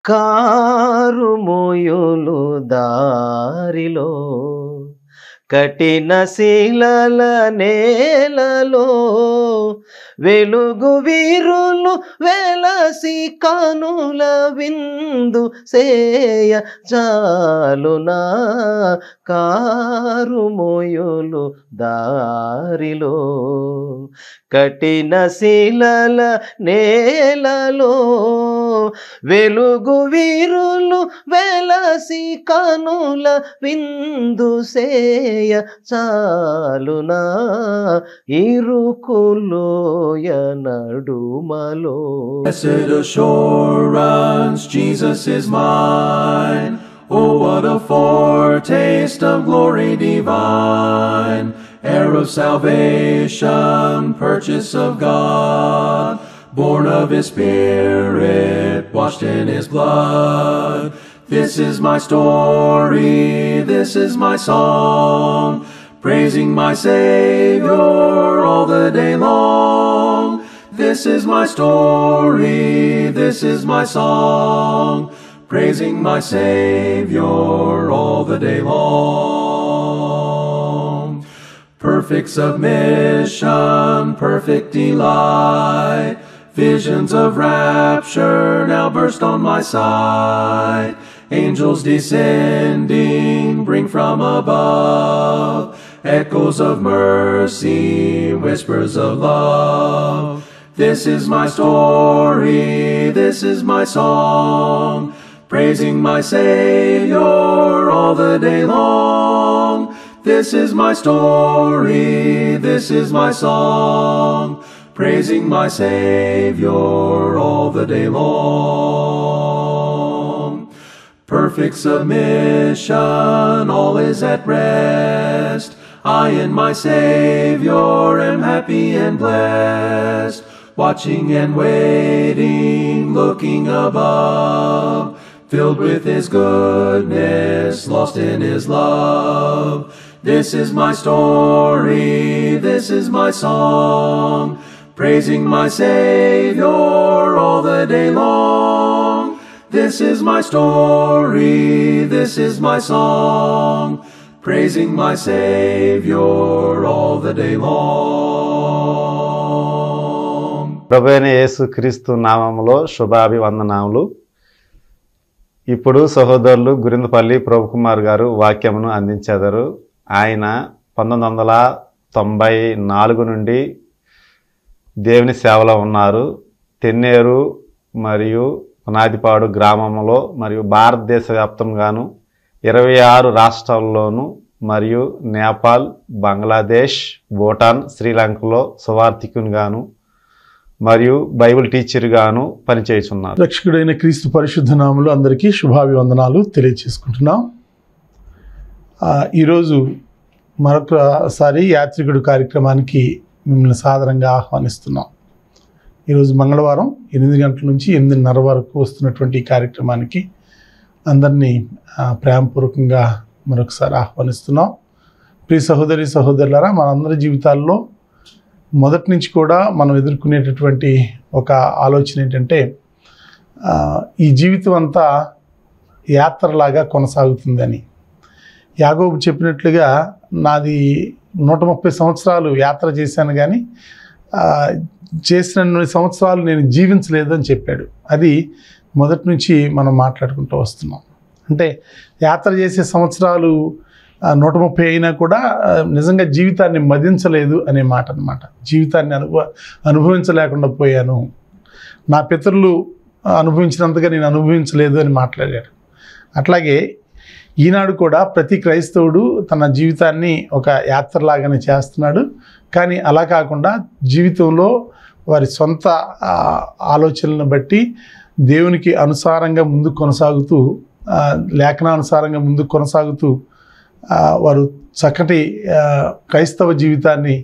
కారుమోయులు దారిలో కఠిన శిలల నేలలో వెలుగు వీరులు వెలసి కనుల విందు సేయ చాలునా కారుమోయులు దారిలో కఠిన శిలల నేలలో వెలుగు వీరులు వెలసి కనుల విందు సేయ చాలునా ఇరుకులోయ నడుమలో. Blessed assurance, Jesus is mine. Oh, what a foretaste of glory divine, heir of salvation, purchase of God, born of His Spirit, washed in His blood. This is my story, this is my song, praising my Savior all the day long. This is my story, this is my song, praising my Savior all the day long. Perfect submission, perfect delight, visions of rapture now burst on my sight. Angels descending bring from above echoes of mercy, whispers of love. This is my story, this is my song, praising my Savior all the day long. This is my story, this is my song, praising my Savior all the day long. Perfect submission, all is at rest. I and my Savior am happy and blessed, watching and waiting, looking above, filled with His goodness, lost in His love. This is my story, this is my song, praising my Savior all the day long. This is my story, this is my song, praising my Savior all the day long. ప్రభువైన యేసుక్రీస్తు నామములో శుభాభివందనములు. ఇప్పుడు సహోదరులు గురిందపల్లి ప్రభుకుమార్ గారు వాక్యమును అందించెదరు. ఆయన 1994 నుండి దేవుని సేవలో ఉన్నారు. తెన్నేరు మరియు పునాదిపాడు గ్రామంలో మరియు భారతదేశ వ్యాప్తంగాను 26 రాష్ట్రాల్లోనూ మరియు నేపాల్, బంగ్లాదేశ్, భూటాన్, శ్రీలంకలో సువార్థికునిగాను మరియు బైబిల్ టీచర్గాను పనిచేయుచున్నారు. రక్షకుడైన క్రీస్తు పరిశుద్ధ నామములో అందరికీ శుభాభివందనాలు తెలియజేసుకుంటున్నాం. ఈరోజు మరొకసారి యాత్రికుడు కార్యక్రమానికి మిమ్మల్ని సాదరంగా ఆహ్వానిస్తున్నాం. ఈరోజు మంగళవారం 8 గంటల నుంచి 8:30 వరకు వస్తున్నటువంటి ఈ కార్యక్రమానికి అందరినీ ప్రేమపూర్వకంగా మరొకసారి ఆహ్వానిస్తున్నాం. ప్రియ సహోదరి సహోదరులారా, మనందరి జీవితాల్లో మొదటి నుంచి కూడా మనం ఎదుర్కొనేటటువంటి ఒక ఆలోచన ఏంటంటే ఈ జీవితం అంతా యాత్రలాగా కొనసాగుతుందని. యాకోబు చెప్పినట్లుగా నాది 130 సంవత్సరాలు యాత్ర చేశాను, కానీ చేసిన సంవత్సరాలు నేను జీవించలేదు అని చెప్పాడు. అది మొదటి నుంచి మనం మాట్లాడుకుంటూ వస్తున్నాం. అంటే యాత్ర చేసే సంవత్సరాలు 130 అయినా కూడా నిజంగా జీవితాన్ని మదించలేదు అనే మాట అన్నమాట. జీవితాన్ని అనుభవించలేకుండా పోయాను, నా పితరులు అనుభవించినంతగా నేను అనుభవించలేదు అని మాట్లాడాడు. అట్లాగే ఈనాడు కూడా ప్రతి క్రైస్తవుడు తన జీవితాన్ని ఒక యాత్రలాగానే చేస్తున్నాడు. కానీ అలా కాకుండా జీవితంలో వారి సొంత ఆలోచనలను బట్టి దేవునికి అనుసారంగా ముందుకు కొనసాగుతూ, లేఖనానుసారంగా ముందుకు కొనసాగుతూ వారు చక్కటి క్రైస్తవ జీవితాన్ని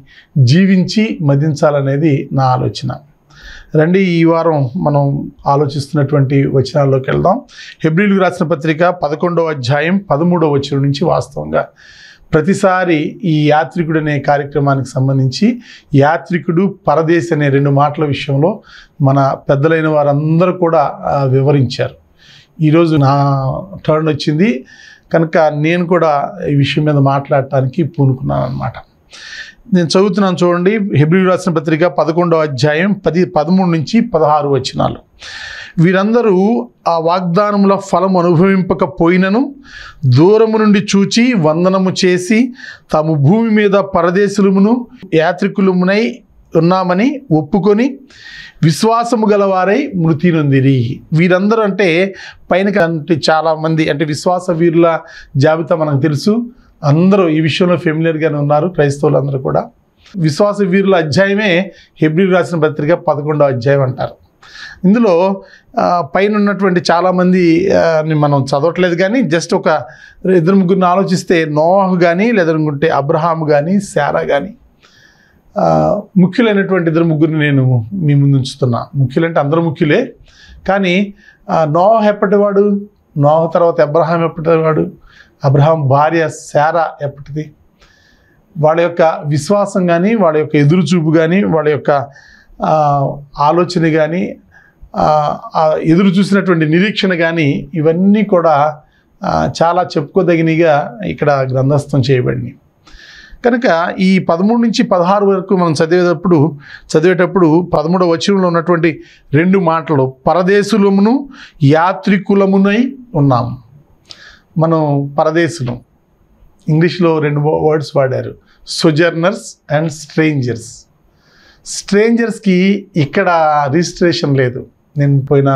జీవించి మదించాలనేది నా ఆలోచన. రండి, ఈ వారం మనం ఆలోచిస్తున్నటువంటి వచనాల్లోకి వెళ్దాం. హెబ్రీయులకు రాసిన పత్రిక 11వ అధ్యాయం 13వ వచనం నుంచి వాస్తవంగా ప్రతిసారి ఈ యాత్రికుడు అనే కార్యక్రమానికి సంబంధించి యాత్రికుడు, పరదేశి అనే 2 మాటల విషయంలో మన పెద్దలైన వారందరూ కూడా వివరించారు. ఈరోజు నా టర్న్ వచ్చింది కనుక నేను కూడా ఈ విషయం మీద మాట్లాడటానికి పూనుకున్నాను అన్నమాట. నేను చదువుతున్నాను చూడండి. హెబ్రీయులకు రాసిన పత్రిక 11వ అధ్యాయం 13 నుంచి 16 వచనాలు. వీరందరూ ఆ వాగ్దానముల ఫలం అనుభవింపకపోయినను దూరము నుండి చూచి వందనము చేసి తాము భూమి మీద పరదేశులమును యాత్రికులమునై ఉన్నామని ఒప్పుకొని విశ్వాసము గలవారై మృతి నొందిరి. వీరందరూ అంటే పైన చాలామంది అంటే విశ్వాస వీరుల జాబితా మనకు తెలుసు. అందరూ ఈ విషయంలో ఫెమిలియర్గానే ఉన్నారు, క్రైస్తవులు అందరూ కూడా. విశ్వాస వీరుల అధ్యాయమే హెబ్రీయులకు రాసిన పత్రిక 11వ అధ్యాయం అంటారు. ఇందులో పైన ఉన్నటువంటి చాలామంది మనం చదవట్లేదు, కానీ జస్ట్ ఒక 2-3 ఆలోచిస్తే నోవాహు కానీ లేదనుకుంటే అబ్రహాము కానీ శారా కానీ ముఖ్యులైనటువంటి 2-3 నేను మీ ముందు ఉంచుతున్నా. ముఖ్యులంటే అందరూ ముఖ్యులే, కానీ నోవాహు ఎప్పటివాడు, నోవాహు తర్వాత అబ్రహాం ఎప్పటివాడు, అబ్రహాం భార్య శారా ఎప్పటిది. వాళ్ళ యొక్క విశ్వాసం కానీ వాళ్ళ యొక్క ఎదురుచూపు కానీ వాళ్ళ యొక్క ఆలోచన కానీ ఎదురు చూసినటువంటి నిరీక్షణ కానీ ఇవన్నీ కూడా చాలా చెప్పుకోదగినగా ఇక్కడ గ్రంథస్థం చేయబడినాయి. కనుక ఈ 13 నుంచి 16 వరకు మనం చదివేటప్పుడు 13వ వచనంలో ఉన్నటువంటి 2 మాటలు పరదేశులమును యాత్రికులమునై ఉన్నాము. మనం పరదేశులం, ఇంగ్లీష్లో 2 వర్డ్స్ వాడారు, సోజర్నర్స్ అండ్ స్ట్రేంజర్స్. స్ట్రేంజర్స్కి ఇక్కడ రిజిస్ట్రేషన్ లేదు. నేను పోయిన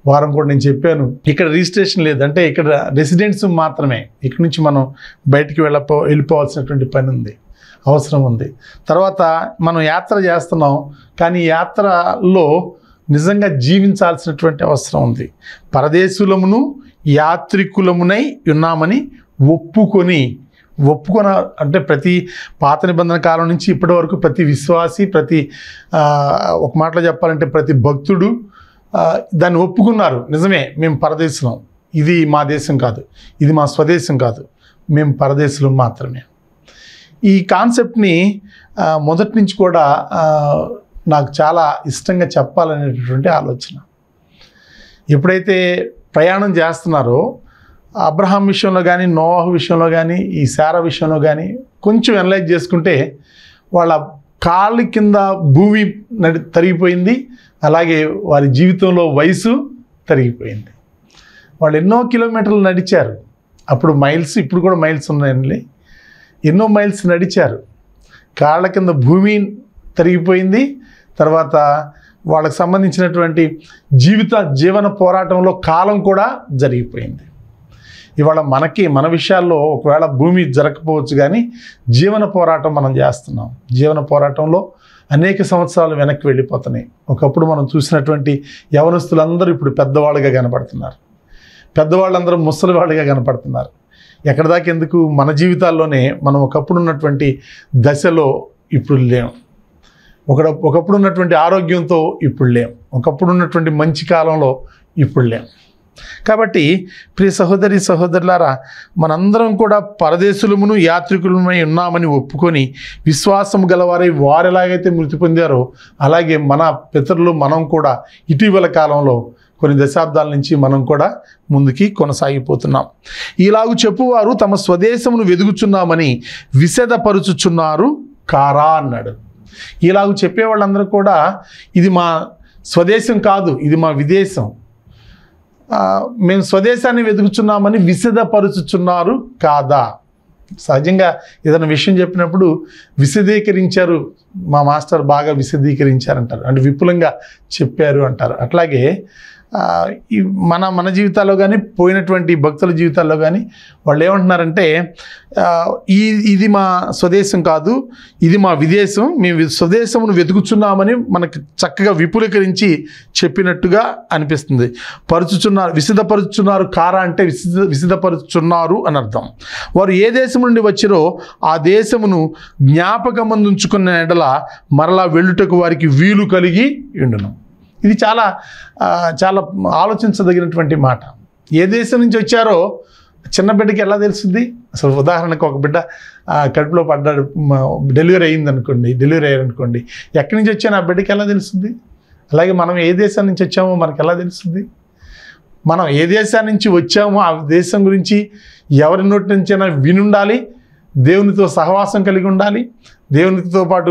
వారం కూడా నేను చెప్పాను, ఇక్కడ రిజిస్ట్రేషన్ లేదు, అంటే ఇక్కడ రెసిడెంట్స్ మాత్రమే. ఇక్కడ నుంచి మనం బయటికి వెళ్ళిపోవాల్సినటువంటి పని ఉంది, అవసరం ఉంది. తర్వాత మనం యాత్ర చేస్తున్నాం, కానీ యాత్రలో నిజంగా జీవించాల్సినటువంటి అవసరం ఉంది. పరదేశులమును యాత్రికులమునై ఉన్నామని ఒప్పుకొని అంటే ప్రతి పాత నిబంధన కాలం నుంచి ఇప్పటి వరకు ప్రతి విశ్వాసి, ప్రతి ఒక మాటలో చెప్పాలంటే ప్రతి భక్తుడు దాన్ని ఒప్పుకున్నారు. నిజమే, మేము పరదేశం, ఇది మా దేశం కాదు, ఇది మా స్వదేశం కాదు, మేము పరదేశులం మాత్రమే. ఈ కాన్సెప్ట్ని మొదటి నుంచి కూడా నాకు చాలా ఇష్టంగా చెప్పాలనేటటువంటి ఆలోచన. ఎప్పుడైతే ప్రయాణం చేస్తున్నారో అబ్రహాం విషయంలో కానీ నోవాహు విషయంలో కానీ ఈ శారా విషయంలో కానీ కొంచెం అనలైజ్ చేసుకుంటే వాళ్ళ కాళ్ళ కింద భూమి తరిగిపోయింది, అలాగే వారి జీవితంలో వయసు తరిగిపోయింది. వాళ్ళు ఎన్నో కిలోమీటర్లు నడిచారు. అప్పుడు మైల్స్, ఇప్పుడు కూడా మైల్స్ ఉన్నాయండి, ఎన్నో మైల్స్ నడిచారు. కాళ్ళ కింద భూమి తరిగిపోయింది. తర్వాత వాళ్ళకు సంబంధించినటువంటి జీవన పోరాటంలో కాలం కూడా జరిగిపోయింది. ఇవాళ మన విషయాల్లో ఒకవేళ భూమి జరగకపోవచ్చు, కానీ జీవన పోరాటం మనం చేస్తున్నాం. జీవన పోరాటంలో అనేక సంవత్సరాలు వెనక్కి వెళ్ళిపోతున్నాయి. ఒకప్పుడు మనం చూసినటువంటి యవనస్తులందరూ ఇప్పుడు పెద్దవాళ్ళుగా కనపడుతున్నారు, పెద్దవాళ్ళందరూ ముసలివాళ్ళుగా కనపడుతున్నారు. ఎక్కడి దాకా ఎందుకు, మన జీవితాల్లోనే మనం ఒకప్పుడు ఉన్నటువంటి దశలో ఇప్పుడు లేం. ఒకప్పుడు ఉన్నటువంటి ఆరోగ్యంతో ఇప్పుడు లేం. ఒకప్పుడు ఉన్నటువంటి మంచి కాలంలో ఇప్పుడు లేం. కాబట్టి ప్రియ సహోదరి సహోదరులారా, మనందరం కూడా పరదేశులమును యాత్రికులమై ఉన్నామని ఒప్పుకొని విశ్వాసము గలవారై వారు ఎలాగైతే మృతి పొందారో అలాగే మన పితరులు మనం కూడా ఇటీవల కాలంలో కొన్ని దశాబ్దాల నుంచి మనం కూడా ముందుకి కొనసాగిపోతున్నాం. ఇలాగూ చెప్పువారు తమ స్వదేశమును వెదుగుచున్నామని విశదపరుచుచున్నారు కారా అన్నాడు. ఇలాగూ చెప్పేవాళ్ళందరూ కూడా ఇది మా స్వదేశం కాదు, ఇది మా విదేశం, మేము స్వదేశాన్ని వెతుకుచున్నామని విశదపరుచుచున్నారు కాదా. సహజంగా ఏదైనా విషయం చెప్పినప్పుడు విశదీకరించారు, మా మాస్టర్ బాగా విశదీకరించారంటారు, అంటే విపులంగా చెప్పారు అంటారు. అట్లాగే మన జీవితాల్లో కానీ పోయినటువంటి భక్తుల జీవితాల్లో కానీ వాళ్ళు ఏమంటున్నారంటే ఇది మా స్వదేశం కాదు, ఇది మా విదేశం, మేము స్వదేశమును వెతుకుచున్నామని మనకు చక్కగా విపులీకరించి చెప్పినట్టుగా అనిపిస్తుంది. విశదపరుచుచున్నారు కారా అంటే విశదపరుచుచున్నారు అని అర్థం. వారు ఏ దేశం నుండి వచ్చిరో ఆ దేశమును జ్ఞాపకమందుంచుకున్న ఎడల మరలా వెళ్ళుటకు వారికి వీలు కలిగి ఉండును. ఇది చాలా చాలా ఆలోచించదగినటువంటి మాట. ఏ దేశం నుంచి వచ్చారో చిన్న బిడ్డకి ఎలా తెలుస్తుంది? అసలు ఉదాహరణకు ఒక బిడ్డ కడుపులో పడ్డాడు, డెలివరీ అయ్యారనుకోండి, ఎక్కడి నుంచి వచ్చానో ఆ బిడ్డకి ఎలా తెలుస్తుంది? అలాగే మనం ఏ దేశం నుంచి వచ్చామో మనకి ఎలా తెలుస్తుంది? మనం ఏ దేశాన్ని నుంచి వచ్చామో ఆ దేశం గురించి ఎవరి నోటి నుంచైనా వినుండాలి, దేవునితో సహవాసం కలిగి ఉండాలి, దేవునితో పాటు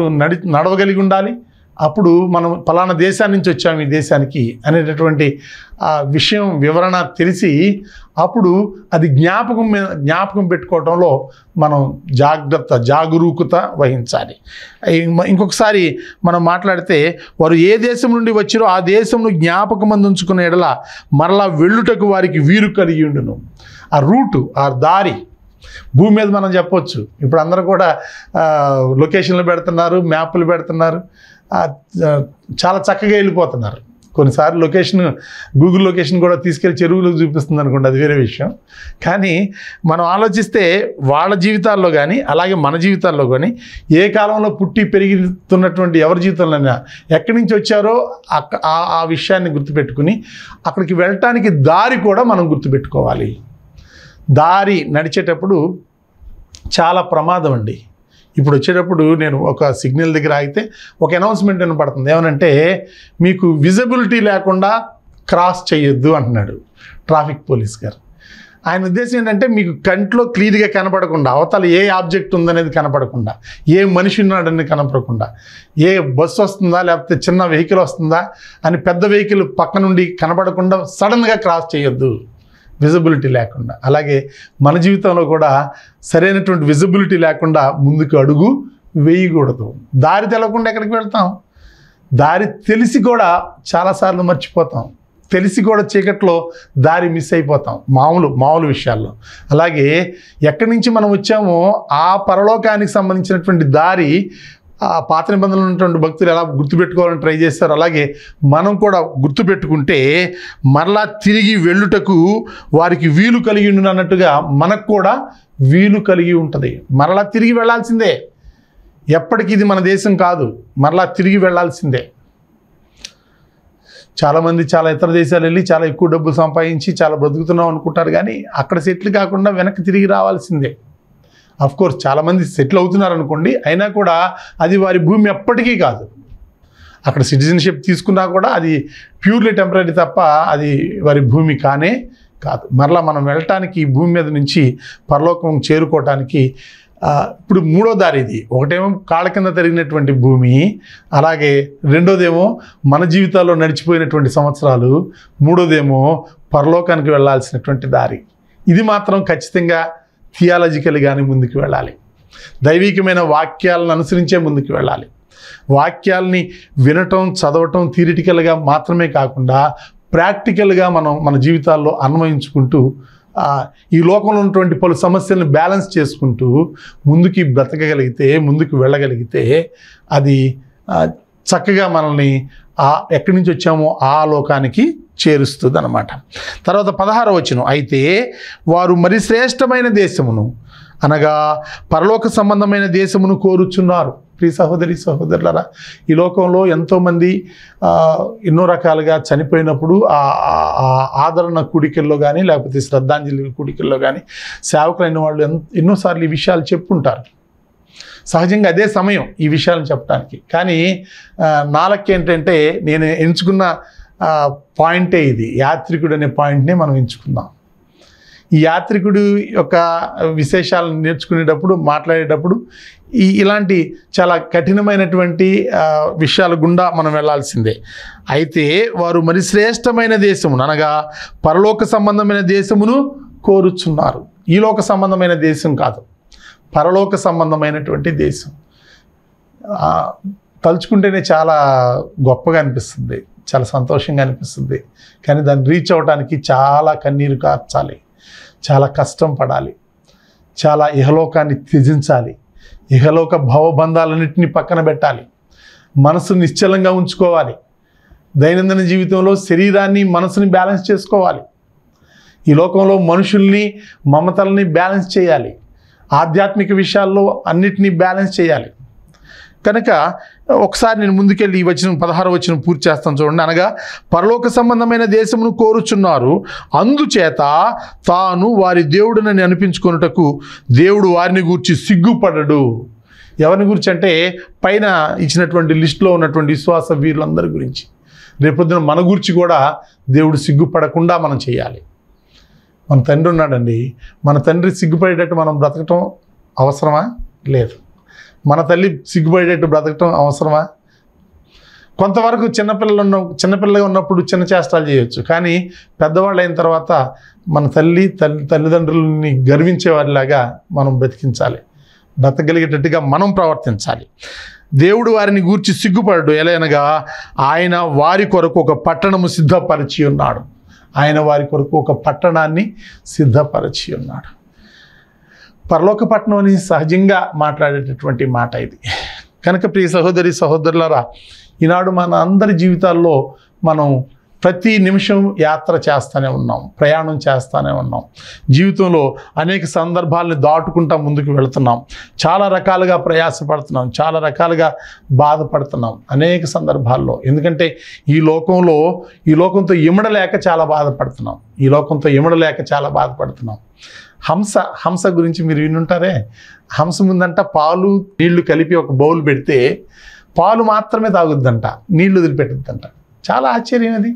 నడవగలిగి ఉండాలి. అప్పుడు మనం పలానా దేశాన్ని నుంచి వచ్చాము ఈ దేశానికి అనేటటువంటి విషయం వివరణ తెలిసి అప్పుడు అది జ్ఞాపకం పెట్టుకోవడంలో మనం జాగరూకత వహించాలి. ఇంకొకసారి మనం మాట్లాడితే వారు ఏ దేశం నుండి వచ్చిరో ఆ దేశంను జ్ఞాపకమందు ఉంచుకునే ఎడల మరలా వెళ్ళుటకు వారికి వీరు కలిగి ఉండును. ఆ రూటు, ఆ దారి భూమి మీద మనం చెప్పొచ్చు. ఇప్పుడు అందరూ కూడా లొకేషన్లు పెడుతున్నారు, మ్యాప్లు పెడుతున్నారు, చాలా చక్కగా వెళ్ళిపోతున్నారు. కొన్నిసార్లు గూగుల్ లొకేషన్ కూడా తీసుకెళ్ళి చెరువులు చూపిస్తుంది అనుకోండి, అది వేరే విషయం. కానీ మనం ఆలోచిస్తే వాళ్ళ జీవితాల్లో కానీ అలాగే మన జీవితాల్లో కానీ ఏ కాలంలో పుట్టి పెరుగుతున్నటువంటి ఎవరి జీవితంలోనైనా ఎక్కడి నుంచి వచ్చారో ఆ విషయాన్ని గుర్తుపెట్టుకుని అక్కడికి వెళ్ళటానికి దారి కూడా మనం గుర్తుపెట్టుకోవాలి. దారి నడిచేటప్పుడు చాలా ప్రమాదం అండి. ఇప్పుడు వచ్చేటప్పుడు నేను ఒక సిగ్నల్ దగ్గర ఆగితే ఒక అనౌన్స్మెంట్ వినపడుతుంది. ఏమనంటే మీకు విజిబిలిటీ లేకుండా క్రాస్ చేయొద్దు అంటున్నాడు ట్రాఫిక్ పోలీస్ గారు. ఆయన ఉద్దేశం ఏంటంటే మీకు కంట్లో క్లియర్గా కనపడకుండా, అవతల ఏ ఆబ్జెక్ట్ ఉందనేది కనపడకుండా, ఏ మనిషి ఉన్నాడని కనపడకుండా, ఏ బస్సు వస్తుందా లేకపోతే చిన్న వెహికల్ వస్తుందా అని పెద్ద వెహికల్ పక్క నుండి కనపడకుండా సడన్గా క్రాస్ చేయొద్దు, విజిబిలిటీ లేకుండా. అలాగే మన జీవితంలో కూడా సరైనటువంటి విజిబిలిటీ లేకుండా ముందుకు అడుగు వేయకూడదు. దారి తెలవకుండా ఎక్కడికి వెళ్తాం? దారి తెలిసి కూడా చాలాసార్లు మర్చిపోతాం, తెలిసి కూడా చీకట్లో దారి మిస్ అయిపోతాం మామూలు విషయాల్లో. అలాగే ఎక్కడి నుంచి మనం వచ్చామో ఆ పరలోకానికి సంబంధించినటువంటి దారి ఆ పాత నిబంధనలు ఉన్నటువంటి భక్తులు ఎలా గుర్తుపెట్టుకోవాలని ట్రై చేస్తారు, అలాగే మనం కూడా గుర్తుపెట్టుకుంటే మరలా తిరిగి వెళ్ళుటకు వారికి వీలు కలిగి ఉండును అన్నట్టుగా మనకు కూడా వీలు కలిగి ఉంటుంది. మరలా తిరిగి వెళ్ళాల్సిందే. ఎప్పటికీ ఇది మన దేశం కాదు, మరలా తిరిగి వెళ్ళాల్సిందే. చాలామంది చాలా ఇతర దేశాలు వెళ్ళి చాలా ఎక్కువ డబ్బులు సంపాదించి చాలా బ్రతుకుతున్నాం అనుకుంటారు, కానీ అక్కడ సెటిల్ కాకుండా వెనక్కి తిరిగి రావాల్సిందే. కోర్స్ చాలామంది సెటిల్ అవుతున్నారు అనుకోండి, అయినా కూడా అది వారి భూమి ఎప్పటికీ కాదు. అక్కడ సిటిజన్షిప్ తీసుకున్నా కూడా అది ప్యూర్లీ టెంపరీ తప్ప అది వారి భూమి కానే కాదు. మరలా మనం వెళ్ళటానికి ఈ భూమి మీద నుంచి పరలోకం చేరుకోవటానికి ఇప్పుడు మూడో దారి ఇది. ఒకటేమో కాళ్ళ కింద తిరిగినటువంటి భూమి, అలాగే రెండోదేమో మన జీవితాల్లో నడిచిపోయినటువంటి సంవత్సరాలు, మూడోదేమో పరలోకానికి వెళ్ళాల్సినటువంటి దారి. ఇది మాత్రం ఖచ్చితంగా థియాలజికల్గానే ముందుకు వెళ్ళాలి. దైవికమైన వాక్యాలను అనుసరించే ముందుకు వెళ్ళాలి. వాక్యాలని వినటం, చదవటం థియరిటికల్గా మాత్రమే కాకుండా ప్రాక్టికల్గా మనం మన జీవితాల్లో అన్వయించుకుంటూ ఈ లోకంలో ఉన్నటువంటి పలు సమస్యలను బ్యాలెన్స్ చేసుకుంటూ ముందుకి బ్రతకగలిగితే, ముందుకు వెళ్ళగలిగితే అది చక్కగా మనల్ని ఎక్కడి నుంచి వచ్చామో ఆ లోకానికి చేరుస్తుంది అన్నమాట. తర్వాత 16వ వచనం, అయితే వారు మరి శ్రేష్టమైన దేశమును అనగా పరలోక సంబంధమైన దేశమును కోరుచున్నారు. ప్రియ సహోదరి సహోదరులారా, ఈ లోకంలో ఎంతోమంది ఎన్నో రకాలుగా చనిపోయినప్పుడు ఆదరణ కూడికల్లో కానీ లేకపోతే శ్రద్ధాంజలి కూడికల్లో కానీ సేవకులైన వాళ్ళు ఎన్నోసార్లు ఈ విషయాలు చెప్పుంటారు. సహజంగా అదే సమయం ఈ విషయాలను చెప్పడానికి. కానీ నాలకి ఏంటంటే నేను ఎంచుకున్న పాయింటే ఇది, యాత్రికుడు అనే పాయింట్నే మనం ఎంచుకుందాం. ఈ యాత్రికుడు యొక్క విశేషాలను నేర్చుకునేటప్పుడు, మాట్లాడేటప్పుడు ఇలాంటి చాలా కఠినమైనటువంటి విషయాల గుండా మనం వెళ్ళాల్సిందే. అయితే వారు మరి శ్రేష్టమైన దేశమును అనగా పరలోక సంబంధమైన దేశమును కోరుచున్నారు. ఈ లోక సంబంధమైన దేశం కాదు, పరలోక సంబంధమైనటువంటి దేశం. తలుచుకుంటేనే చాలా గొప్పగా అనిపిస్తుంది, చాలా సంతోషంగా అనిపిస్తుంది. కానీ దాన్ని రీచ్ అవ్వడానికి చాలా కన్నీరు కార్చాలి, చాలా కష్టం పడాలి, చాలా ఇహలోకాన్ని త్యజించాలి, ఇహలోక భవబంధాలన్నింటినీ పక్కన పెట్టాలి, మనసు నిశ్చలంగా ఉంచుకోవాలి, దైనందిన జీవితంలో శరీరాన్ని మనసుని బ్యాలెన్స్ చేసుకోవాలి, ఈ లోకంలో మనుషుల్ని మమతల్ని బ్యాలెన్స్ చేయాలి, ఆధ్యాత్మిక విషయాల్లో అన్నిటినీ బ్యాలెన్స్ చేయాలి. కనుక ఒకసారి నేను ముందుకెళ్ళి ఈ వచనం 16వ వచనం పూర్తి చేస్తాను చూడండి. అనగా పరలోక సంబంధమైన దేశమును కోరుచున్నారు, అందుచేత తాను వారి దేవుడినని అనిపించుకొనుటకు దేవుడు వారిని గూర్చి సిగ్గుపడడు. ఎవరిని గురించి అంటే పైన ఇచ్చినటువంటి లిస్టులో ఉన్నటువంటి విశ్వాస వీరులందరి గురించి. రేపొద్దున మన గురించి కూడా దేవుడు సిగ్గుపడకుండా మనం చేయాలి. మన తండ్రి ఉన్నాడండి, మన తండ్రి సిగ్గుపడేటట్టు మనం బ్రతకటం అవసరమా? లేదు. మన తల్లి సిగ్గుపడేటట్టు బ్రతకటం అవసరమా? కొంతవరకు చిన్నపిల్లగా ఉన్నప్పుడు చిన్న చేష్టాలు చేయొచ్చు, కానీ పెద్దవాళ్ళు అయిన తర్వాత మన తల్లిదండ్రులని గర్వించేవారిలాగా మనం బ్రతకగలిగేటట్టుగా మనం ప్రవర్తించాలి. దేవుడు వారిని గూర్చి సిగ్గుపడడు, ఎలాగనగా ఆయన వారి కొరకు ఒక పట్టణము సిద్ధపరిచి ఉన్నాడు. ఆయన వారి కొరకు ఒక పట్టణాన్ని సిద్ధపరిచి ఉన్నాడు. పరలోక పట్టణం అని సహజంగా మాట్లాడేటటువంటి మాట ఇది. కనుక ప్రియ సహోదరి సహోదరులారా, ఈనాడు మన అందరి జీవితాల్లో మనం ప్రతి నిమిషం యాత్ర చేస్తూనే ఉన్నాం, ప్రయాణం చేస్తూనే ఉన్నాం. జీవితంలో అనేక సందర్భాలను దాటుకుంటా ముందుకు వెళుతున్నాం. చాలా రకాలుగా ప్రయాసపడుతున్నాం, చాలా రకాలుగా బాధపడుతున్నాం అనేక సందర్భాల్లో. ఎందుకంటే ఈ లోకంతో ఇమడలేక చాలా బాధపడుతున్నాం. హంస గురించి మీరు వినుంటారే. హంస ముందంట పాలు నీళ్లు కలిపి ఒక బౌల్ పెడితే పాలు మాత్రమే తాగుద్దంట, నీళ్లు వదిలిపెట్టుద్దంట. చాలా ఆశ్చర్యం అది.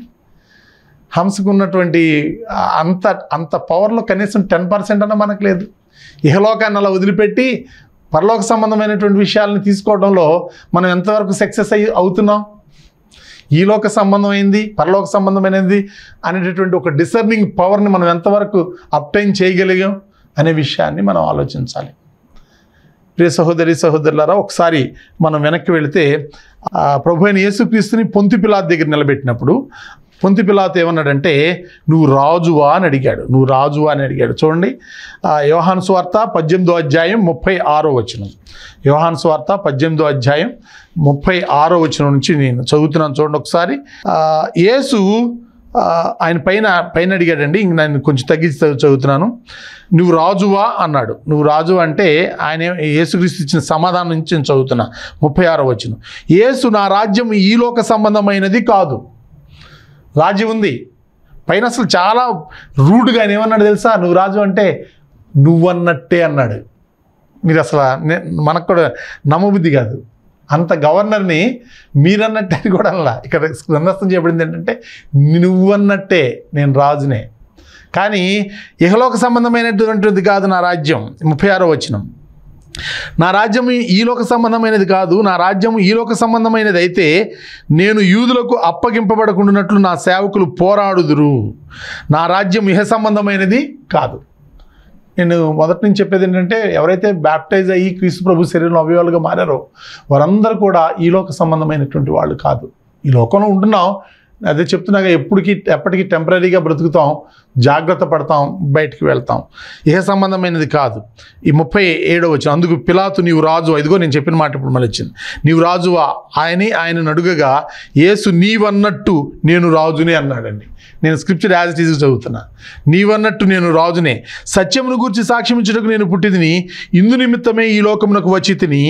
హంసకు ఉన్నటువంటి అంత పవర్లో కనీసం 10% అన్న మనకు లేదు. ఇహలోకాన్ని అలా వదిలిపెట్టి పరలోక సంబంధమైనటువంటి విషయాలను తీసుకోవడంలో మనం ఎంతవరకు సక్సెస్ అవుతున్నాం? ఈ లోక సంబంధమైంది, పరలోక సంబంధమైనది అనేటటువంటి ఒక డిసర్నింగ్ పవర్ని మనం ఎంతవరకు అప్టైన్ చేయగలిగాం అనే విషయాన్ని మనం ఆలోచించాలి. ప్రియ సహోదరి సహోదరులారా, ఒకసారి మనం వెనక్కి వెళితే ప్రభు అయిన యేసుక్రీస్తుని పొంతి పిలాతు దగ్గర నిలబెట్టినప్పుడు పొంతి పిలాతు ఏమన్నాడంటే, నువ్వు రాజువా అని అడిగాడు. చూడండి, యోహాను సువార్త 18వ అధ్యాయం 36వ వచనం. యోహాను సువార్త 18వ అధ్యాయం 36వ వచనం నుంచి నేను చదువుతున్నాను. చూడండి ఒకసారి. యేసు ఆయన పైన అడిగాడండి. ఇంక నేను కొంచెం తగ్గించి చదువుతున్నాను. నువ్వు రాజువా అన్నాడు. నువ్వు రాజు అంటే ఆయన యేసుక్రీస్తు ఇచ్చిన సమాధానం నుంచి నేను చదువుతున్నా. 36వ వచనం. యేసు, నా రాజ్యం ఈ లోక సంబంధమైనది కాదు. రాజ్యం ఉంది పైన. అసలు చాలా రూడ్గా ఆయన ఏమన్నాడు తెలుసా? నువ్వు రాజు అంటే నువ్వన్నట్టే అన్నాడు. మీరు అసలు మనకు కూడా నమ్మబుద్ధి కాదు. అంత గవర్నర్ని మీరన్నట్టే అని కూడా అలా. ఇక్కడ సందర్శనం చేయబడింది ఏంటంటే, నువ్వన్నట్టే నేను రాజునే, కానీ ఇహలోక సంబంధమైనటువంటిది కాదు నా రాజ్యం. 36వ వచనం. నా రాజ్యం ఈ లోక సంబంధమైనది కాదు. నా రాజ్యం ఈ లోక సంబంధమైనది అయితే నేను యూదులకు అప్పగింపబడకుండానట్లు నా సేవకులు పోరాడుదురు. నా రాజ్యం ఇహ సంబంధమైనది కాదు. నేను మొదటి నుంచి చెప్పేది ఏంటంటే, ఎవరైతే బ్యాప్టైజ్ అయ్యి క్రీస్తు ప్రభు శరీరంలో అవయవాలుగా మారారో వారందరూ కూడా ఈ లోక సంబంధమైనటువంటి వాళ్ళు కాదు. ఈ లోకంలో ఉంటున్నాం, అదే చెప్తున్నాగా, ఎప్పటికీ టెంపరీగా బ్రతుకుతాం, జాగ్రత్త పడతాం, బయటికి వెళ్తాం. ఇహ సంబంధమైనది కాదు. ఈ 37వ వచనం. అందుకు పిలాతు, నీవు రాజు, ఇదిగో నేను చెప్పిన మాట ఇప్పుడు మళ్ళీ వచ్చింది, నీవు రాజువా ఆయనను అడుగగా, యేసు నీవన్నట్టు నేను రాజునే అన్నాడండి. నేను స్క్రిప్చర్ యాజ్ ఇట్ ఈజ్ చదువుతున్నా. నీవన్నట్టు నేను రాజునే, సత్యమును గురించి సాక్ష్యమించుటకు నేను పుట్టిదిని, ఇందు నిమిత్తమే ఈ లోకమునకు వచ్చి తిని,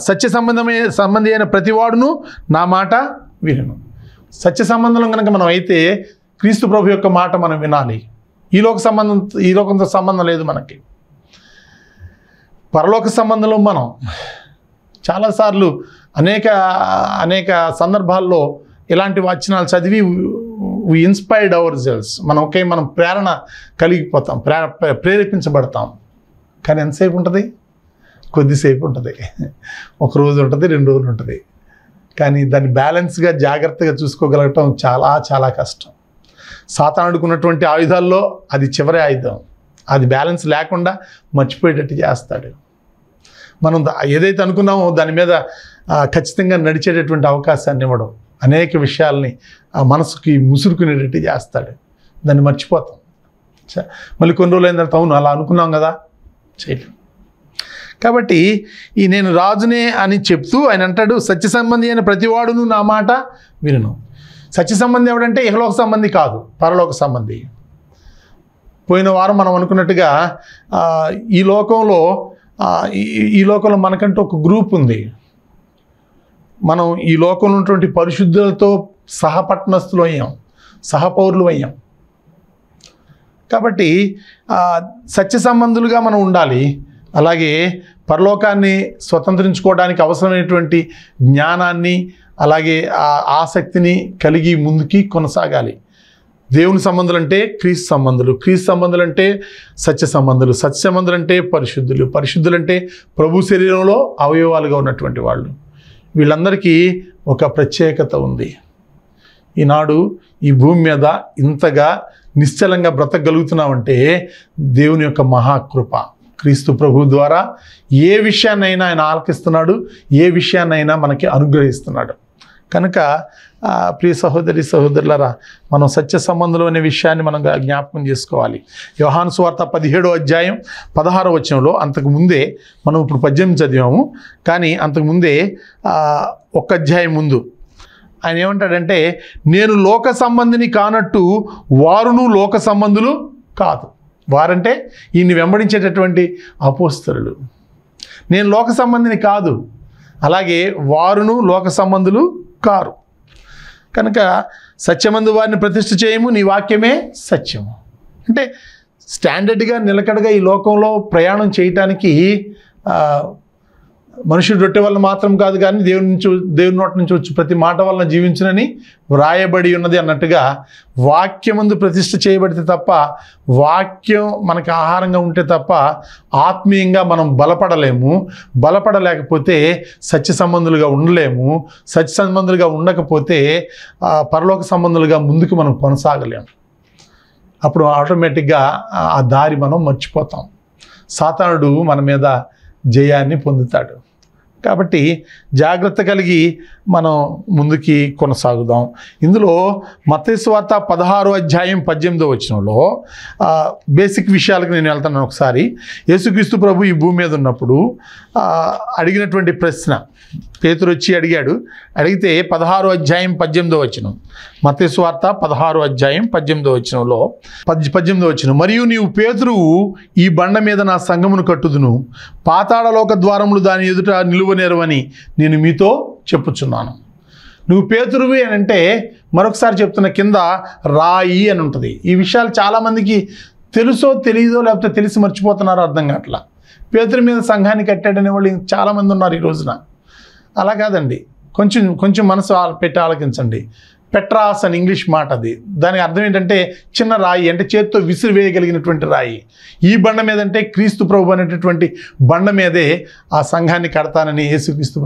సత్య సంబంధి అయిన ప్రతివాడును నా మాట వినును. సత్య సంబంధంలో కనుక మనం అయితే క్రీస్తు ప్రభు యొక్క మాట మనం వినాలి. ఈ లోకంతో సంబంధం లేదు మనకి. పరలోక సంబంధంలో మనం చాలాసార్లు అనేక సందర్భాల్లో ఇలాంటి వచనాలు చదివి వి ఇన్స్పైర్డ్ అవర్ సెల్స్. మనం ప్రేరణ కలిగిపోతాం, ప్రేరేపించబడతాం. కానీ ఎంతసేపు ఉంటుంది? కొద్దిసేపు ఉంటుంది. ఒక రోజు ఉంటుంది, 2 రోజులు ఉంటుంది. కానీ దాన్ని బ్యాలెన్స్గా జాగ్రత్తగా చూసుకోగలగటం చాలా చాలా కష్టం. సాతానుడుకున్నటువంటి ఆయుధాల్లో అది చివరి ఆయుధం. అది బ్యాలెన్స్ లేకుండా మర్చిపోయేటట్టు చేస్తాడు. మనం ఏదైతే అనుకున్నామో దాని మీద ఖచ్చితంగా నడిచేటటువంటి అవకాశాన్ని ఇవ్వడం, అనేక విషయాల్ని మనసుకి ముసురుకునేటట్టు చేస్తాడు. దాన్ని మర్చిపోతాం. మళ్ళీ కొన్ని రోజులు అయిన తర్వాత అవును అలా అనుకున్నాం కదా, చేయలేం. కాబట్టి ఈ నేను రాజునే అని చెప్తూ ఆయన అంటాడు, సత్య సంబంధి అయిన ప్రతివాడును నా మాట వినును. సత్య సంబంధి ఎవడంటే ఇహలోక సంబంధి కాదు, పరలోక సంబంధి. పోయిన వారం మనం అనుకున్నట్టుగా ఈ లోకంలో మనకంటూ ఒక గ్రూప్ ఉంది. మనం ఈ లోకంలో ఉన్నటువంటి పరిశుద్ధులతో సహపట్నస్తులు అయ్యాం, సహపౌరులు అయ్యాం. కాబట్టి సత్య సంబంధులుగా మనం ఉండాలి. అలాగే పరలోకాన్ని స్వతంత్రించుకోవడానికి అవసరమైనటువంటి జ్ఞానాన్ని, అలాగే ఆ ఆసక్తిని కలిగి ముందుకి కొనసాగాలి. దేవుని సంబంధులు అంటే క్రీస్తు సంబంధులు, క్రీస్తు సంబంధులు అంటే సత్య సంబంధులు, సత్య సంబంధులు అంటే పరిశుద్ధులు, పరిశుద్ధులు అంటే ప్రభు శరీరంలో అవయవాలుగా ఉన్నటువంటి వాళ్ళు. వీళ్ళందరికీ ఒక ప్రత్యేకత ఉంది. ఈనాడు ఈ భూమి మీద ఇంతగా నిశ్చలంగా బ్రతకగలుగుతున్నామంటే దేవుని యొక్క మహాకృప. క్రీస్తు ప్రభు ద్వారా ఏ విషయాన్నైనా ఆయన ఆలకిస్తున్నాడు, ఏ విషయాన్నైనా మనకి అనుగ్రహిస్తున్నాడు. కనుక ప్రియ సహోదరి సహోదరులారా, మనం సత్య సంబంధులు అనే విషయాన్ని మనం జ్ఞాపకం చేసుకోవాలి. యోహాను సువార్త 17వ అధ్యాయం 16వ వచనంలో, అంతకుముందే మనం ఇప్పుడు 18 చదివాము, కానీ అంతకుముందే ఒక అధ్యాయం ముందు ఆయన ఏమంటాడంటే, నేను లోక సంబంధిని కానట్టు వారును లోక సంబంధులు కాదు. వారంటే ఈయన్ని వెంబడించేటటువంటి అపోస్తలులు. నేను లోక సంబంధిని కాదు, అలాగే వారును లోక సంబంధులు కారు. కనుక సత్యమందు వారిని ప్రతిష్ఠ చేయము, నీ వాక్యమే సత్యము. అంటే స్టాండర్డ్గా నిలకడగా ఈ లోకంలో ప్రయాణం చేయటానికి మనుషుడు రొట్టె వల్ల మాత్రం కాదు, కానీ దేవుని నోటి నుంచి వచ్చి ప్రతి మాట వలన జీవించునని వ్రాయబడి ఉన్నది అన్నట్టుగా వాక్యమందు ప్రతిష్ఠ చేయబడితే తప్ప, వాక్యం మనకు ఆహారంగా ఉంటే తప్ప ఆత్మీయంగా మనం బలపడలేము. బలపడలేకపోతే సత్య సంబంధులుగా ఉండలేము. సత్య సంబంధులుగా ఉండకపోతే పరలోక సంబంధులుగా ముందుకు మనం కొనసాగలేము. అప్పుడు ఆటోమేటిక్గా ఆ దారి మనం మర్చిపోతాం. సాతానుడు మన మీద జయాన్ని పొందుతాడు. కాబట్టి జాగ్రత్త కలిగి మనం ముందుకి కొనసాగుదాం. ఇందులో మత్తయి సువార్త 16వ అధ్యాయం 18వ వచనంలో బేసిక్ విషయాలకు నేను వెళ్తాను. ఒకసారి యేసుక్రీస్తు ప్రభు ఈ భూమి మీద ఉన్నప్పుడు అడిగినటువంటి ప్రశ్న, పేతురు వచ్చి అడిగితే 16వ అధ్యాయం 18వ వచనం, మత్తయి సువార్త 16వ అధ్యాయం 18వ వచనంలో 18వ వచనం, మరియు నీవు పేతురువు, ఈ బండ మీద నా సంఘమును కట్టుదును, పాతాళలోక ద్వారములు దాని ఎదుట నిలువనేరవని నేను మీతో చెప్పుచున్నాను. నువ్వు పేతురువి అని అంటే మరొకసారి చెప్తున్న, కింద రాయి అని ఉంటుంది. ఈ విషయాలు చాలామందికి తెలుసో తెలియదో, లేకపోతే తెలిసి మర్చిపోతున్నారో అర్థం కావట్లా. పేతురు మీద సంఘాన్ని కట్టాడనే వాళ్ళు చాలామంది ఉన్నారు ఈ రోజున. అలా కాదండి, కొంచెం మనసు పెట్టి ఆలకించండి. పెట్రాస్ అని ఇంగ్లీష్ మాట అది. దానికి అర్థం ఏంటంటే చిన్న రాయి, అంటే చేత్తో విసిరి వేయగలిగినటువంటి రాయి. ఈ బండ మీద అంటే క్రీస్తు ప్రభు అనేటటువంటి బండ మీదే ఆ సంఘాన్ని కడతానని యేసుక్రీస్తు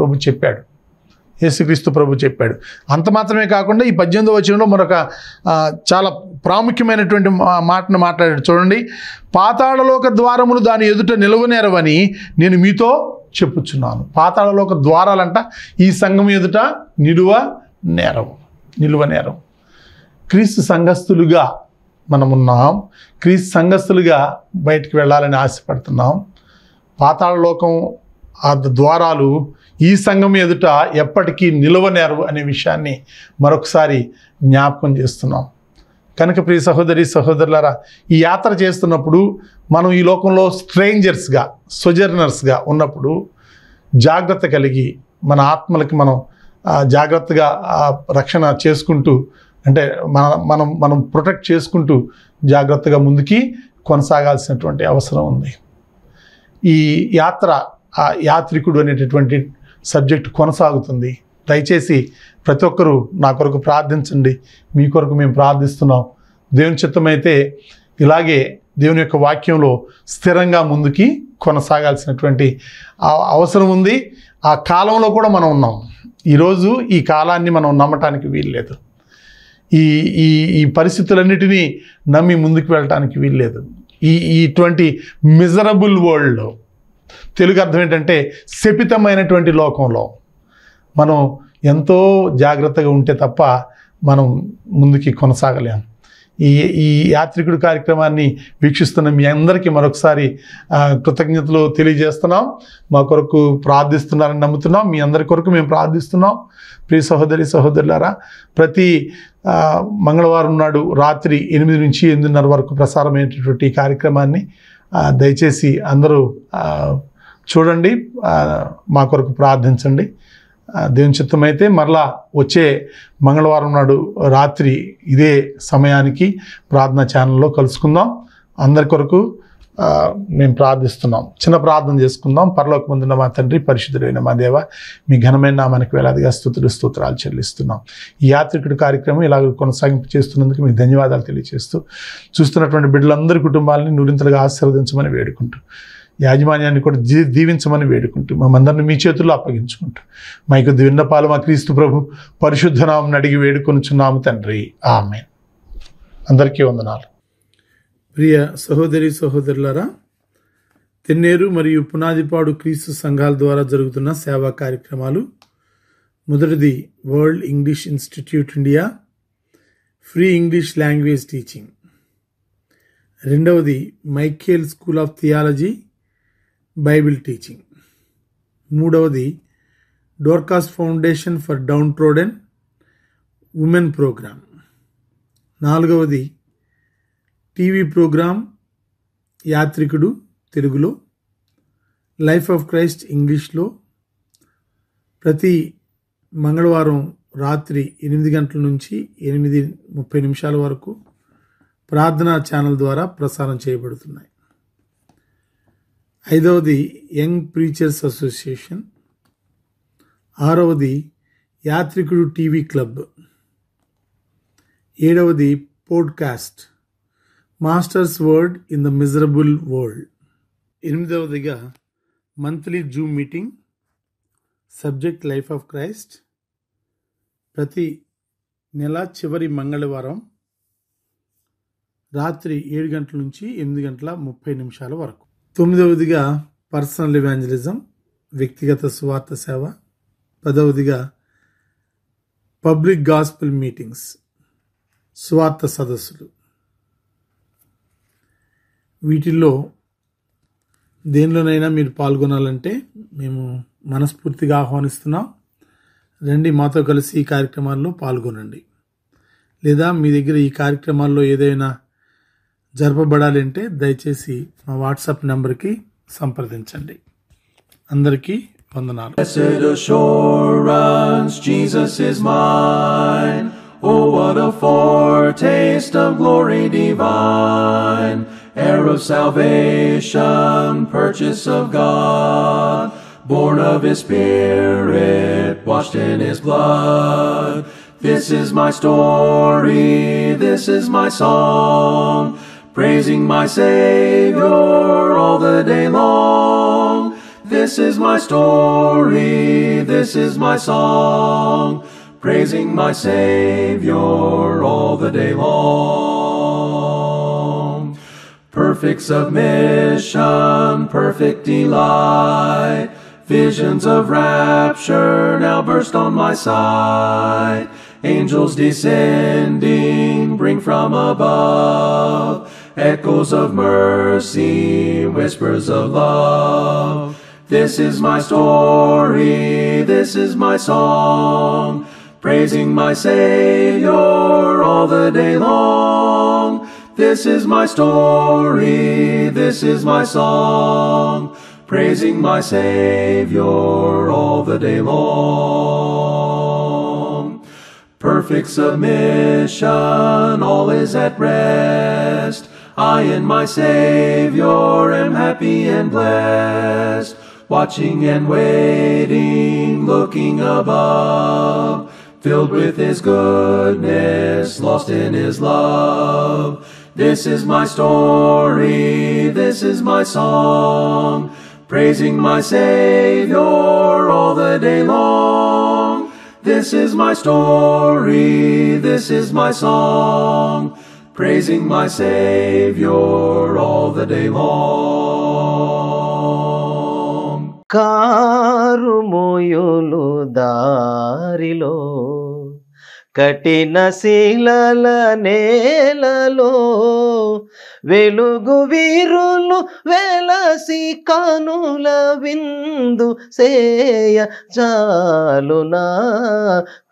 ప్రభు చెప్పాడు. అంత మాత్రమే కాకుండా ఈ 18వ వచనంలో మరొక చాలా ప్రాముఖ్యమైనటువంటి మాటను మాట్లాడాడు. చూడండి, పాతాళలోక ద్వారములు దాని ఎదుట నిలువనేరవని నేను మీతో చెప్పుచున్నాను. పాతాళలోక ద్వారాలంట ఈ సంఘం ఎదుట నిలువ నేరం. క్రీస్తు సంఘస్థులుగా మనమున్నాం. క్రీస్తు సంఘస్థులుగా బయటికి వెళ్ళాలని ఆశపడుతున్నాం. పాతాళలోకం ఆ ద్వారాలు ఈ సంఘం ఎదుట ఎప్పటికీ నిలవనేరు అనే విషయాన్ని మరొకసారి జ్ఞాపకం చేస్తున్నాం. కనుక ప్రియ సహోదరి సహోదరులారా, ఈ యాత్ర చేస్తున్నప్పుడు మనం ఈ లోకంలో స్ట్రేంజర్స్గా, సొజర్నర్స్గా ఉన్నప్పుడు జాగ్రత్త కలిగి మన ఆత్మలకి మనం జాగ్రత్తగా రక్షణ చేసుకుంటూ, అంటే మనం ప్రొటెక్ట్ చేసుకుంటూ జాగ్రత్తగా ముందుకి కొనసాగాల్సినటువంటి అవసరం ఉంది. ఈ యాత్ర, యాత్రికుడు అనేటటువంటి సబ్జెక్ట్ కొనసాగుతుంది. దయచేసి ప్రతి ఒక్కరూ నా కొరకు ప్రార్థించండి. మీ కొరకు మేము ప్రార్థిస్తున్నాం. దేవుని చిత్తమైతే ఇలాగే దేవుని యొక్క వాక్యంలో స్థిరంగా ముందుకి కొనసాగాల్సినటువంటి అవసరం ఉంది. ఆ కాలంలో కూడా మనం ఉన్నాం. ఈరోజు ఈ కాలాన్ని మనం నమ్మటానికి వీల్లేదు. ఈ పరిస్థితులన్నిటినీ నమ్మి ముందుకు వెళ్ళటానికి వీల్లేదు. ఇటువంటి మిజరబుల్ వరల్డ్లో, తెలుగు అర్థం ఏంటంటే శపితమైనటువంటి లోకంలో మనం ఎంతో జాగ్రత్తగా ఉంటే తప్ప మనం ముందుకి కొనసాగలేం. ఈ యాత్రికుడు కార్యక్రమాన్ని వీక్షిస్తున్న మీ అందరికీ మరొకసారి కృతజ్ఞతలు తెలియజేస్తున్నాం. మా కొరకు ప్రార్థిస్తున్నారని నమ్ముతున్నాం. మీ అందరి కొరకు మేము ప్రార్థిస్తున్నాం. ప్రియ సహోదరి సహోదరులారా, ప్రతి మంగళవారం నాడు రాత్రి 8 నుంచి 8:30 వరకు ప్రసారమైనటువంటి ఈ కార్యక్రమాన్ని దయచేసి అందరూ చూడండి, మా కొరకు ప్రార్థించండి. దేవుని చిత్తమైతే మరలా వచ్చే మంగళవారం నాడు రాత్రి ఇదే సమయానికి ప్రార్థనా ఛానల్లో కలుసుకుందాం. అందరి కొరకు మేము ప్రార్థిస్తున్నాం. చిన్న ప్రార్థన చేసుకుందాం. పరలోకమందున్న మా తండ్రి, పరిశుద్ధుడైన మా దేవ, మీ ఘనమైన నామానికి వేలాదిగా స్తోత్రాలు చెల్లిస్తున్నాం. ఈ యాత్రికుడి కార్యక్రమం ఇలాగ కొనసాగింపు చేస్తున్నందుకు మీకు ధన్యవాదాలు తెలియజేస్తూ, చూస్తున్నటువంటి బిడ్డలందరి కుటుంబాలని నూరింతలుగా ఆశీర్వదించమని వేడుకుంటూ, యాజమాన్యాన్ని కూడా దీవించమని వేడుకుంటూ, మమ్మందరిని మీ చేతుల్లో అప్పగించుకుంటూ, మా యొక్క విన్నపాలు మా క్రీస్తు ప్రభు పరిశుద్ధ నామమున అడిగి వేడుకొనుచున్నాము తండ్రి, ఆమేన్. అందరికీ వందనాలు. ప్రియ సహోదరి సహోదరులారా, తెన్నేరు మరియు పునాదిపాడు క్రీస్తు సంఘాల ద్వారా జరుగుతున్న సేవా కార్యక్రమాలు. మొదటిది world English institute India, free English language teaching. రెండవది Michael school of theology, Bible teaching. మూడవది Dorcas foundation for downtrodden women programme. నాలుగవది టీవీ ప్రోగ్రాం యాత్రికుడు తెలుగులో, లైఫ్ ఆఫ్ క్రైస్ట్ ఇంగ్లీష్లో ప్రతి మంగళవారం రాత్రి 8 గంటల నుంచి 8:30 వరకు ప్రార్థనా ఛానల్ ద్వారా ప్రసారం చేయబడుతున్నాయి. ఐదవది యంగ్ ప్రీచర్స్ అసోసియేషన్. ఆరవది యాత్రికుడు టీవీ క్లబ్. ఏడవది podcast masters word in the miserable world. ఎనిమిదవదిగా monthly Zoom meeting, subject life of Christ, ప్రతి నెల చివరి మంగళవారం రాత్రి 7 గంటల నుంచి 8:30 వరకు. తొమ్మిదవదిగా పర్సనల్ ఎవాంజలిజం, వ్యక్తిగత సువార్త సేవ. 10వదిగా పబ్లిక్ గాస్పెల్ మీటింగ్స్, సువార్త సదస్సులు. వీటిల్లో దేనిలోనైనా మీరు పాల్గొనాలంటే మేము మనస్ఫూర్తిగా ఆహ్వానిస్తున్నాం. రండి, మాతో కలిసి ఈ కార్యక్రమాల్లో పాల్గొనండి. లేదా మీ దగ్గర ఈ కార్యక్రమాల్లో ఏదైనా జరపబడాలి అంటే దయచేసి మా వాట్సాప్ నెంబర్కి సంప్రదించండి. అందరికీ వందనాలు. Blessed assurance, Jesus is mine. Oh, what a foretaste of glory divine. Heir of salvation, purchase of God, born of His Spirit, washed in His blood. This is my story, this is my song, praising my Savior all the day long. This is my story, this is my song, praising my Savior all the day long. Perfect submission, perfect delight, visions of rapture now burst on my sight. Angels descending bring from above echoes of mercy, whispers of love. This is my story, this is my song, praising my Savior all the day long. This is my story, this is my song, praising my Savior all the day long. Perfect submission, all is at rest. I and my Savior am happy and blessed, watching and waiting, looking above, filled with His goodness, lost in His love. This is my story, this is my song, praising my Savior all the day long. This is my story, this is my song, praising my Savior all the day long. కారు మోయులు దారిలో, కఠిన శిలల నేలలో, వెలుగు వీరులు వెలసి కనుల విందు సేయ చాలునా.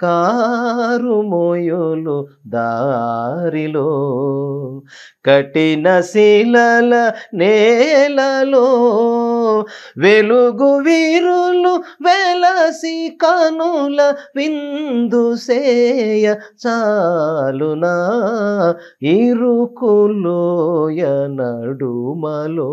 కారు మోయులు దారిలో, కఠిన శిలల నేలలో, వెలుగు వీరులు వెలసి కనుల విందు సేయ చాలునా ఇరుకులోయ నడుమలో